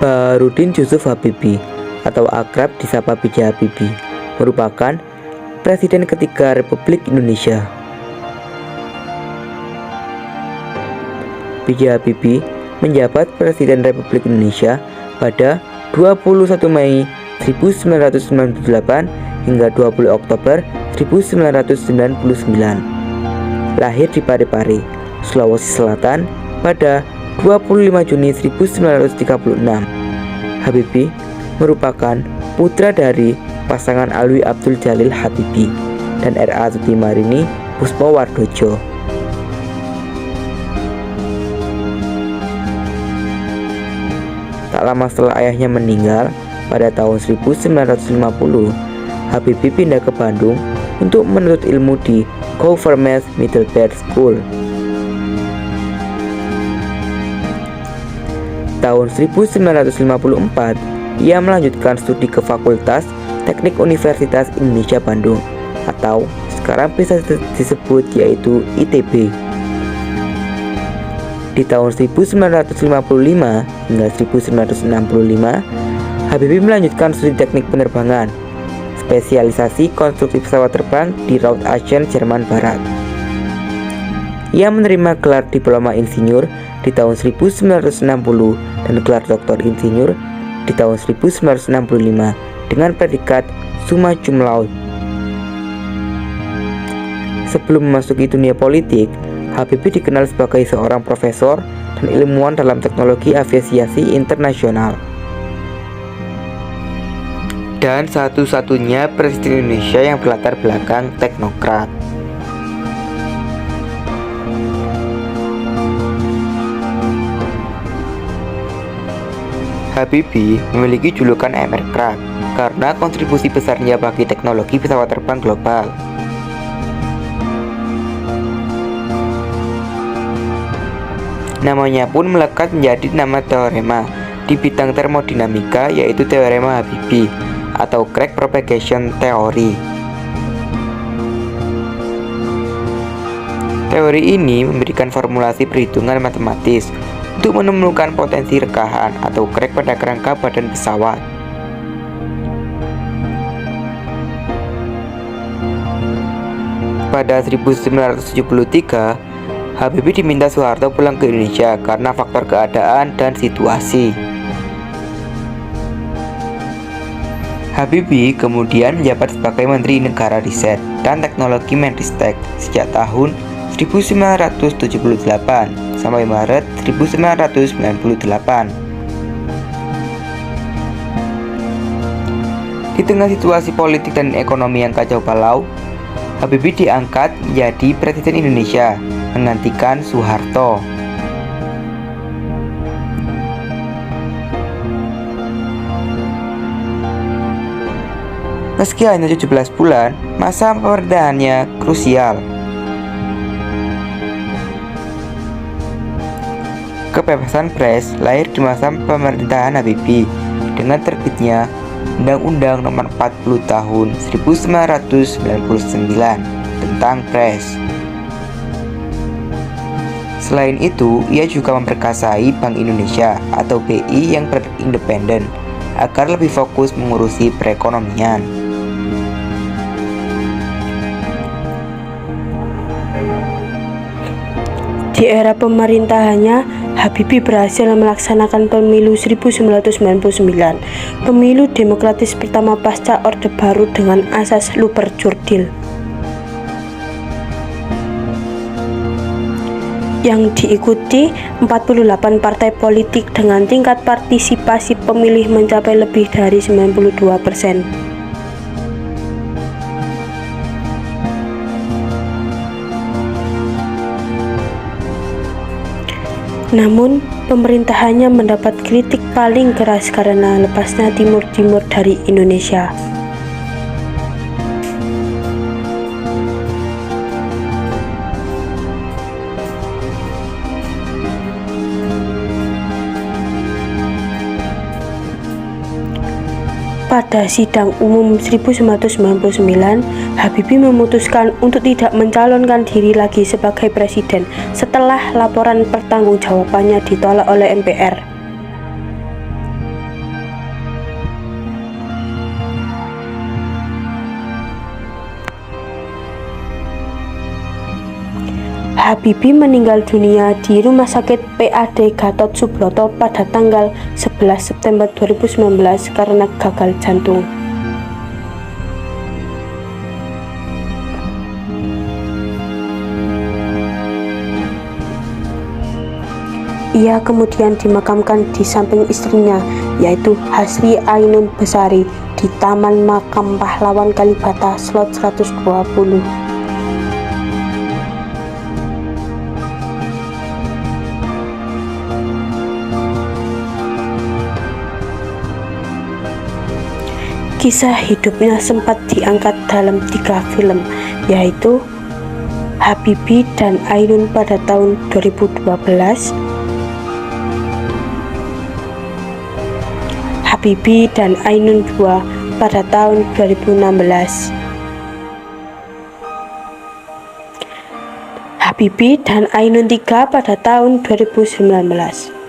Baharudin Yusuf Habibie atau akrab disapa B.J. Habibie merupakan Presiden ketiga Republik Indonesia. B.J. Habibie menjabat Presiden Republik Indonesia pada 21 Mei 1998 hingga 20 Oktober 1999. Lahir di Parepare, Sulawesi Selatan pada 25 Juni 1936. Habibie merupakan putra dari pasangan Alwi Abdul Jalil Habibie dan R.A. Sutimarini Puspawardojo. Tak lama setelah ayahnya meninggal pada tahun 1950, Habibie pindah ke Bandung untuk menuntut ilmu di Government Middlebury School. Tahun 1954, ia melanjutkan studi ke Fakultas Teknik Universitas Indonesia Bandung atau sekarang bisa disebut yaitu ITB. Di tahun 1955 hingga 1965, Habibie melanjutkan studi teknik penerbangan, spesialisasi konstruksi pesawat terbang di Rauthessen, Jerman Barat. Ia menerima gelar diploma insinyur di tahun 1960 dan gelar doktor insinyur di tahun 1965 dengan predikat summa cum laude. Sebelum memasuki dunia politik, Habibie dikenal sebagai seorang profesor dan ilmuwan dalam teknologi aviasi internasional. Dan satu-satunya presiden Indonesia yang berlatar belakang teknokrat. Habibie memiliki julukan Emerkrat karena kontribusi besarnya bagi teknologi pesawat terbang global. Namanya pun melekat menjadi nama teorema di bidang termodinamika, yaitu teorema Habibie atau crack propagation theory. Teori ini memberikan formulasi perhitungan matematis untuk menemukan potensi rekahan atau crack pada kerangka badan pesawat. Pada 1973, Habibie diminta Soeharto pulang ke Indonesia karena faktor keadaan dan situasi. Habibie kemudian menjabat sebagai Menteri Negara Riset dan Teknologi Menristek sejak tahun 1978 sampai Maret 1998. Di tengah situasi politik dan ekonomi yang kacau balau, Habibie diangkat menjadi Presiden Indonesia menggantikan Soeharto. Meski hanya 17 bulan, masa pemerintahannya krusial. Kebebasan pers lahir di masa pemerintahan Habibie dengan terbitnya Undang-Undang Nomor 40 Tahun 1999 tentang pers. Selain itu, ia juga memperkasai Bank Indonesia atau BI yang berindependen agar lebih fokus mengurusi perekonomian. Di era pemerintahannya, Habibie berhasil melaksanakan pemilu 1999, pemilu demokratis pertama pasca Orde Baru dengan asas Luperjurdil, yang diikuti 48 partai politik dengan tingkat partisipasi pemilih mencapai lebih dari 92%. Namun, pemerintahannya mendapat kritik paling keras karena lepasnya Timur Timur dari Indonesia. Pada sidang umum 1999, Habibie memutuskan untuk tidak mencalonkan diri lagi sebagai presiden setelah laporan pertanggungjawabannya ditolak oleh MPR. Habibie meninggal dunia di Rumah Sakit PAD Gatot Subroto pada tanggal 11 September 2019 karena gagal jantung. Ia kemudian dimakamkan di samping istrinya, yaitu Hasri Ainun Besari, di Taman Makam Pahlawan Kalibata, Slot 120. Kisah hidupnya sempat diangkat dalam 3 film, yaitu Habibie dan Ainun pada tahun 2012, Habibie dan Ainun 2 pada tahun 2016, Habibie dan Ainun 3 pada tahun 2019.